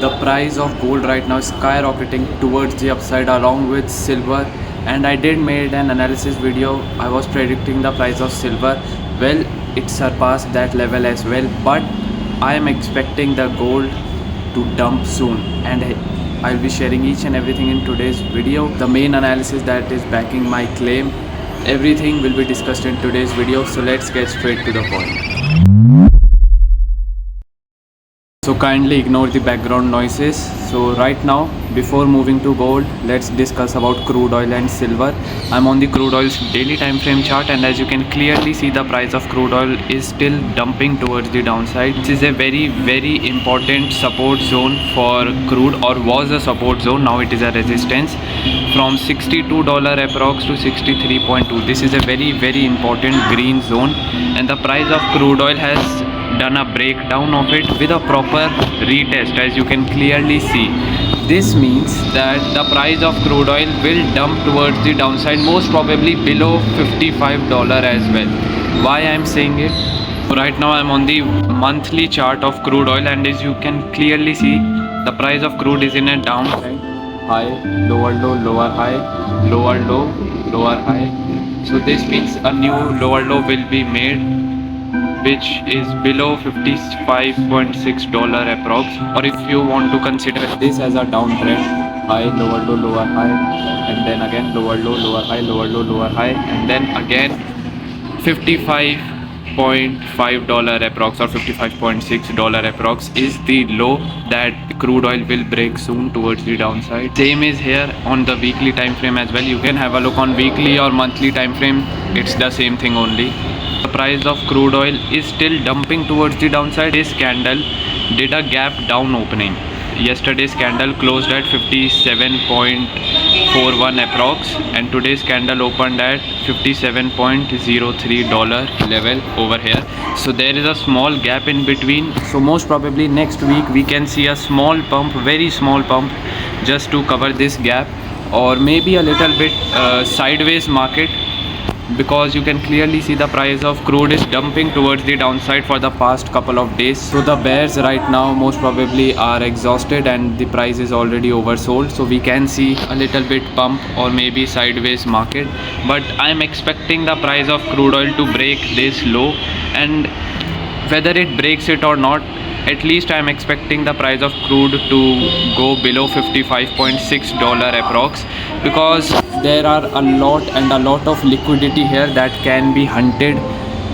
The price of gold right now is skyrocketing towards the upside along with silver, and I did made an analysis video. I was predicting the price of silver. Well, it surpassed that level as well, but I am expecting the gold to dump soon, and I'll be sharing each and everything in today's video. The main analysis that is backing my claim, everything will be discussed in today's video, so let's get straight to the point. So kindly ignore the background noises. So right now, before moving to gold, let's discuss about crude oil and silver. I'm on the crude oil's daily time frame chart, and as you can clearly see, the price of crude oil is still dumping towards the downside. This is a very important support zone for crude, or was a support zone. Now it is a resistance from $62 approx to 63.2. This is a very important green zone, and the price of crude oil has done a breakdown of it with a proper retest, as you can clearly see. This means that the price of crude oil will dump towards the downside, most probably below $55 as well. Why I am saying it? Right now I am on the monthly chart of crude oil, and as you can clearly see, the price of crude is in a downside. High, lower low, lower high, lower low, lower high. So this means a new lower low will be made, which is below $55.6 approx, or if you want to consider this as a downtrend, high, lower low, lower high, and then again lower low, lower high, lower low, lower high, and then again $55.5 approx or $55.6 approx is the low that crude oil will break soon towards the downside. Same is here on the weekly time frame as well. You can have a look on weekly or monthly time frame, it's the same thing only. The price of crude oil is still dumping towards the downside. This candle did a gap down opening. Yesterday's candle closed at 57.41 approx, and today's candle opened at $57.03 level over here. So there is a small gap in between. So most probably next week we can see a small pump, very small pump, just to cover this gap, or maybe a little bit sideways market, because you can clearly see the price of crude is dumping towards the downside for the past couple of days. So the bears right now most probably are exhausted, and the price is already oversold, so we can see a little bit pump or maybe sideways market. But I'm expecting the price of crude oil to break this low, and whether it breaks it or not, at least I'm expecting the price of crude to go below $55.6 approx, because there are a lot of liquidity here that can be hunted.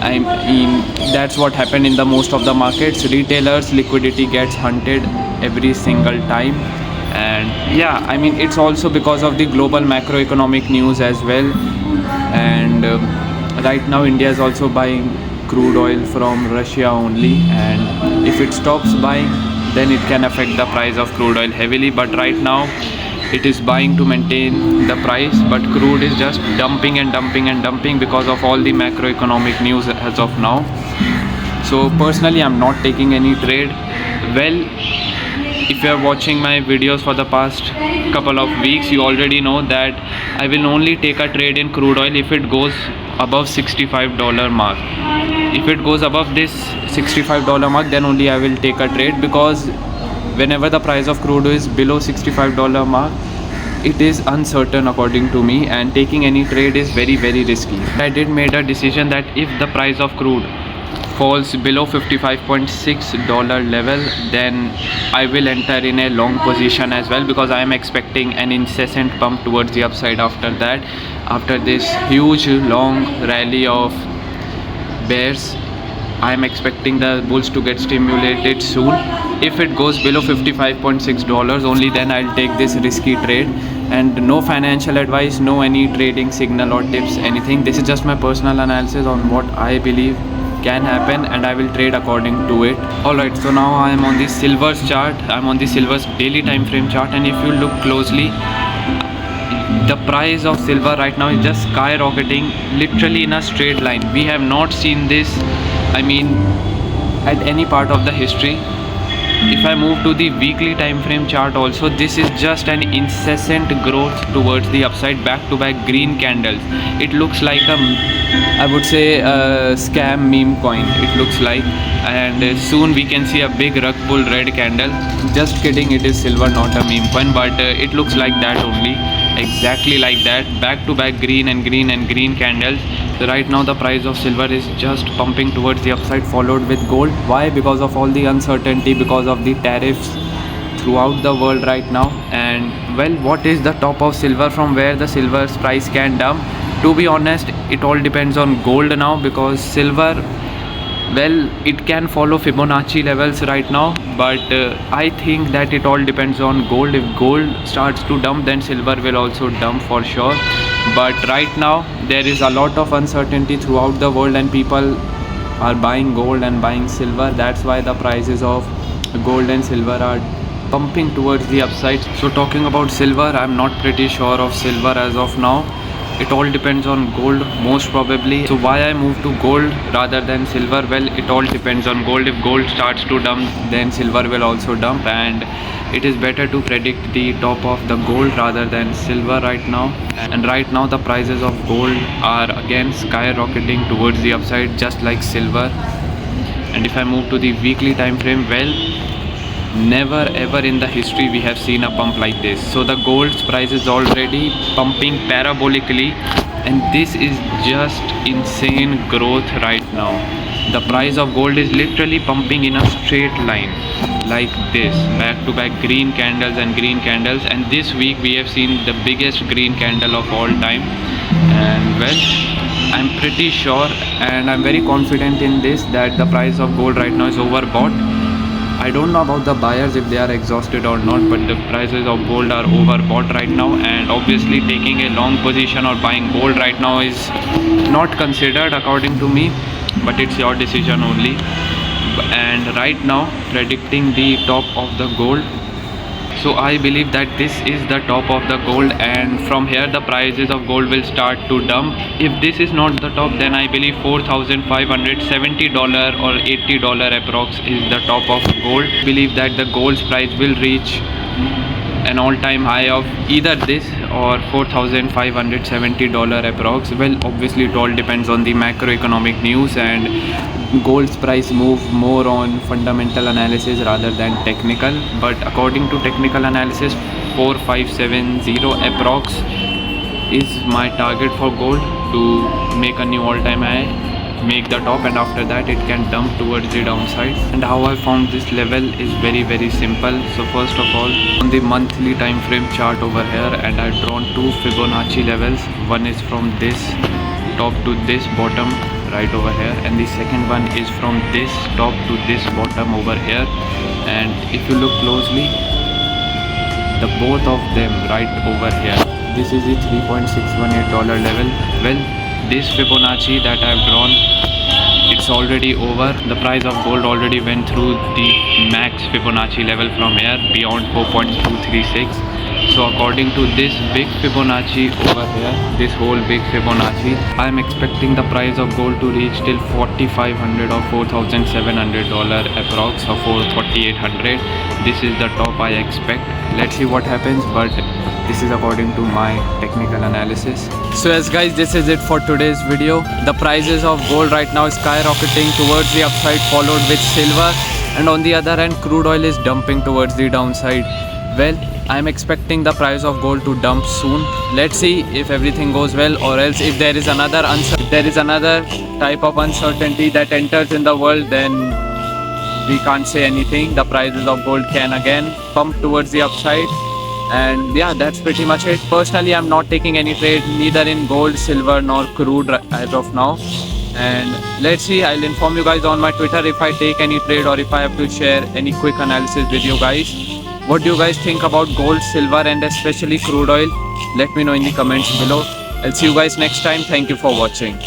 I mean, that's what happened in the most of the markets. Retailers liquidity gets hunted every single time, and yeah, I mean, it's also because of the global macroeconomic news as well. And right now India is also buying crude oil from Russia only, and if it stops buying, then it can affect the price of crude oil heavily. But right now it is buying to maintain the price, but crude is just dumping and dumping and dumping because of all the macroeconomic news as of now. So personally I'm not taking any trade. Well, if you are watching my videos for the past couple of weeks, you already know that I will only take a trade in crude oil if it goes above $65 mark. If it goes above this $65 mark, then only I will take a trade, because whenever the price of crude is below $65 mark, it is uncertain according to me, and taking any trade is very risky. I did made a decision that if the price of crude falls below $55.6 level, then I will enter in a long position as well, because I am expecting an incessant pump towards the upside after that. After this huge long rally of bears, I am expecting the bulls to get stimulated soon. If it goes below $55.6, only then I'll take this risky trade. And no financial advice, no any trading signal or tips, anything. This is just my personal analysis on what I believe can happen, and I will trade according to it. Alright, so now I am on the silver's chart. I'm on the silver's daily time frame chart, and if you look closely, the price of silver right now is just skyrocketing, literally in a straight line. We have not seen this, I mean, at any part of the history. If I move to the weekly time frame chart also, this is just an incessant growth towards the upside, back to back green candles. It looks like a, I would say, a scam meme coin, it looks like. And soon we can see a big rug pull red candle. Just kidding, it is silver, not a meme coin, but it looks like that only, exactly like that, back to back green and green and green candles. So right now the price of silver is just pumping towards the upside, followed with gold. Why? Because of all the uncertainty, because of the tariffs throughout the world right now. And well, what is the top of silver, from where the silver's price can dump? To be honest, it all depends on gold now, because silver, well, it can follow Fibonacci levels right now, but I think that it all depends on gold. If gold starts to dump, then silver will also dump for sure. But right now there is a lot of uncertainty throughout the world, and people are buying gold and buying silver. That's why the prices of gold and silver are pumping towards the upside. So talking about silver, I'm not pretty sure of silver as of now. It all depends on gold most probably. So why I move to gold rather than silver? Well, it all depends on gold. If gold starts to dump, then silver will also dump, and it is better to predict the top of the gold rather than silver right now. And right now the prices of gold are again skyrocketing towards the upside, just like silver. And if I move to the weekly time frame, well, never ever in the history we have seen a pump like this. So the gold's price is already pumping parabolically, and this is just insane growth right now. The price of gold is literally pumping in a straight line like this, back to back green candles and green candles. And this week we have seen the biggest green candle of all time. And well, I'm pretty sure and I'm very confident in this, that the price of gold right now is overbought. I don't know about the buyers if they are exhausted or not, but the prices of gold are overbought right now. And obviously taking a long position or buying gold right now is not considered according to me, but it's your decision only. And right now predicting the top of the gold, so I believe that this is the top of the gold, and from here the prices of gold will start to dump. If this is not the top, then I believe $4,570 or $80 approx is the top of gold. I believe that the gold's price will reach an all-time high of either this or $4,570 approx. Well, obviously it all depends on the macroeconomic news, and gold's price move more on fundamental analysis rather than technical. But according to technical analysis, 4570 approx is my target for gold to make a new all-time high, make the top, and after that it can dump towards the downside. And how I found this level is very simple. So first of all, on the monthly time frame chart over here, and I've drawn two Fibonacci levels. One is from this top to this bottom right over here, and the second one is from this top to this bottom over here. And if you look closely, the both of them right over here, this is the $3.618 level. Well, this Fibonacci that I've drawn, it's already over. The price of gold already went through the max Fibonacci level from here, beyond 4.236. So according to this big Fibonacci over here, this whole big Fibonacci, I am expecting the price of gold to reach till $4,500 or $4,700 approx, or $4,800. This is the top I expect. Let's see what happens, but this is according to my technical analysis. So yes guys, this is it for today's video. The prices of gold right now is skyrocketing towards the upside, followed with silver, and on the other hand crude oil is dumping towards the downside. Well, I am expecting the price of gold to dump soon. Let's see if everything goes well, or else if there is another type of uncertainty that enters in the world, then we can't say anything. The prices of gold can again pump towards the upside. And yeah, that's pretty much it. Personally, I'm not taking any trade neither in gold, silver nor crude as of now. And let's see, I'll inform you guys on my Twitter if I take any trade or if I have to share any quick analysis with you guys. What do you guys think about gold, silver, and especially crude oil? Let me know in the comments below. I'll see you guys next time. Thank you for watching.